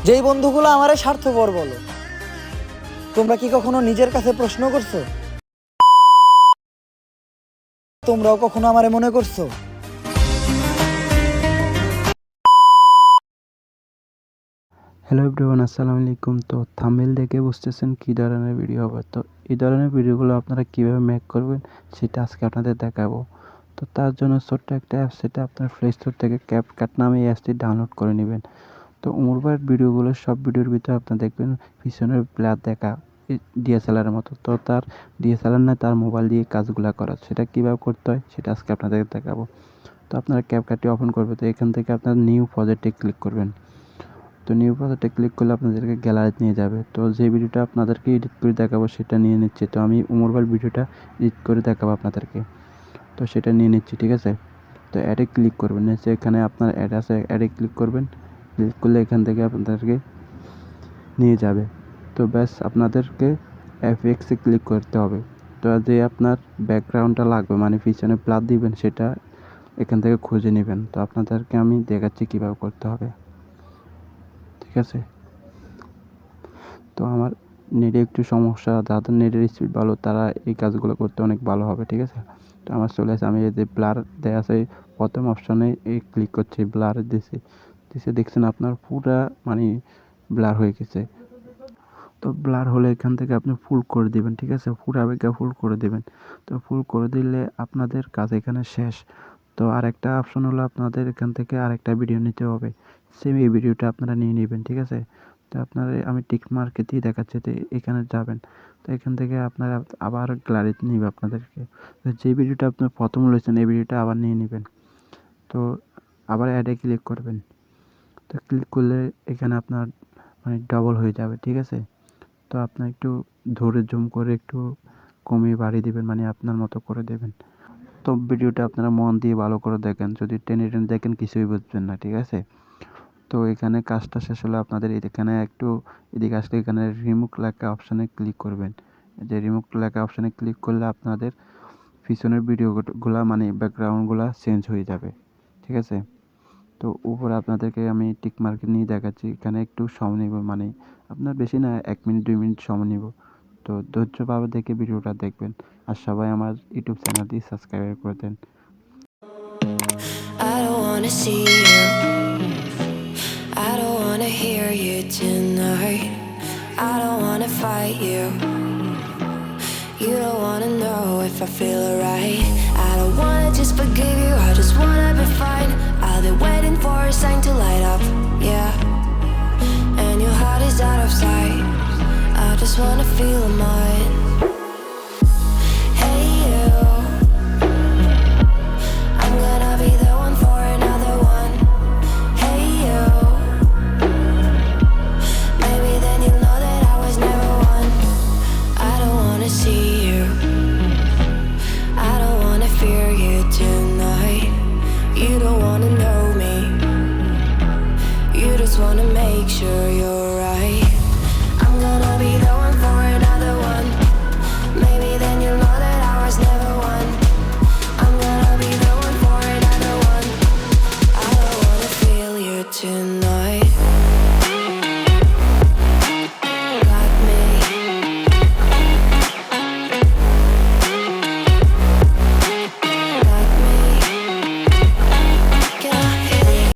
যেই বন্ধুগুলো আমারে স্বার্থপর বলো, তোমরা কি কখনো নিজের কাছে প্রশ্ন করছো তোমরাও কখনো আমারে মনে করছো? হ্যালো এভরিওয়ান, আসসালামু আলাইকুম। তো থাম্বনেল দেখে বুঝতেছেন কী ধরনের ভিডিও হবে। তো এই ধরনের ভিডিওগুলো আপনারা কীভাবে মেক করবেন সেটা আজকে আপনাদের দেখাবো। তো তার জন্য ছোট্ট একটা অ্যাপ, সেটা আপনার প্লে স্টোর থেকে ক্যাপকাট নামে এই অ্যাপসটি ডাউনলোড করে নেবেন। তো উমর ভাইয়ের ভিডিওগুলো সব ভিডিওর ভিতরে আপনার দেখবেন পিছনের ব্লার দেখা ডিএসএলআরের মতো। তো তার ডিএসএলআর না, তার মোবাইল দিয়ে কাজগুলো করা, সেটা কীভাবে করতে হয় সেটা আজকে আপনাদের দেখাবো। তো আপনারা ক্যাপকাটটি ওপেন করবে, তো এখান থেকে আপনার নিউ প্রজেক্টে ক্লিক করবেন। তো নিউ প্রজেক্টে ক্লিক করলে আপনাদেরকে গ্যালারিতে নিয়ে যাবে। তো যে ভিডিওটা আপনাদেরকে এডিট করে দেখাবো সেটা নিয়ে নিচ্ছি। তো আমি উমর ভাইয়ের ভিডিওটা এডিট করে দেখাবো আপনাদেরকে, তো সেটা নিয়ে নিচ্ছি, ঠিক আছে। তো অ্যাডে ক্লিক করবেন, নিচে এখানে আপনার অ্যাড আছে, অ্যাডে ক্লিক করবেন। ক্লিক করলে এখান থেকে আপনাদেরকে নিয়ে যাবে। তো ব্যাস আপনাদেরকে এফএক্সে ক্লিক করতে হবে। তো যে আপনার ব্যাকগ্রাউন্ডটা লাগবে, মানে পিছনে প্লাস দিবেন, সেটা এখান থেকে খুঁজে নেবেন। তো আপনাদেরকে আমি দেখাচ্ছি কীভাবে করতে হবে, ঠিক আছে। তো আমার নেটে একটু সমস্যা, যাদের নেটের স্পিড ভালো তারা এই কাজগুলো করতে অনেক ভালো হবে, ঠিক আছে। তো আমার চলে আসে, আমি এই যে ব্লার দেওয়া আছে প্রথম অপশনে এই ক্লিক করছি, ব্লার দিছে দেখছেন আপনার পুরা মানে ব্লার হয়ে গেছে। তো ব্লার হলে এখান থেকে আপনি ফুল করে দিবেন, ঠিক আছে, পুরা বেগা ফুল করে দিবেন। তো ফুল করে দিলে আপনাদের কাজ এখানে শেষ। তো আরেকটা অপশন হলো আপনাদের এখান থেকে আরেকটা ভিডিও নিতে হবে, সেম এই ভিডিওটা আপনারা নিয়ে নেবেন, ঠিক আছে। তো আপনারা আমি টিক মার্কে দিয়ে দেখাচ্ছি, তো এখানে যাবেন। তো এখান থেকে আপনারা আবার গ্যালারিতে নিবে আপনাদেরকে। তো যে ভিডিওটা আপনি প্রথম রয়েছেন এই ভিডিওটা আবার নিয়ে নেবেন। তো আবার অ্যাডে ক্লিক করবেন। তো ক্লিক করলে এখানে আপনার মানে ডবল হয়ে যাবে, ঠিক আছে। তো আপনার একটু ধরে জুম করে একটু কমিয়ে বাড়িয়ে দেবেন, মানে আপনার মতো করে দেবেন। তো ভিডিওটা আপনারা মন দিয়ে ভালো করে দেখেন, যদি টেনে টেনে দেখেন কিছুই বুঝবেন না, ঠিক আছে। তো এখানে কাজটা শেষ হলে আপনাদের এখানে একটু এদিকে আসলে এখানে রিমুভ লেখা অপশানে ক্লিক করবেন। যে রিমুভ লেখা অপশানে ক্লিক করলে আপনাদের পিছনের ভিডিওগুলা মানে ব্যাকগ্রাউন্ডগুলা চেঞ্জ হয়ে যাবে, ঠিক আছে। তো উপরে আপনাদেরকে আমি টিক মার্কে নিয়ে দেখাচ্ছি, এখানে একটু সময় নেব, মানে আপনার বেশি না 1 মিনিট 2 মিনিট সময় নেব। তো ধৈর্যভাবে দেখে ভিডিওটা দেখবেন, আর সবাই আমার ইউটিউব চ্যানেলটি সাবস্ক্রাইব করে দেন। I don't wanna see you, I don't wanna hear you tonight, I don't wanna fight you, you don't wanna know if I feel alright, I don't wanna just forgive you, I just wanna be fine, I'll be waiting for a sign to light up, yeah, and your heart is out of sight, I just wanna feel mine. Hey you, I'm gonna be the one for another one. Hey you, maybe then you'll know that I was never one. I don't wanna see you, I don't wanna fear you tonight, you don't wanna know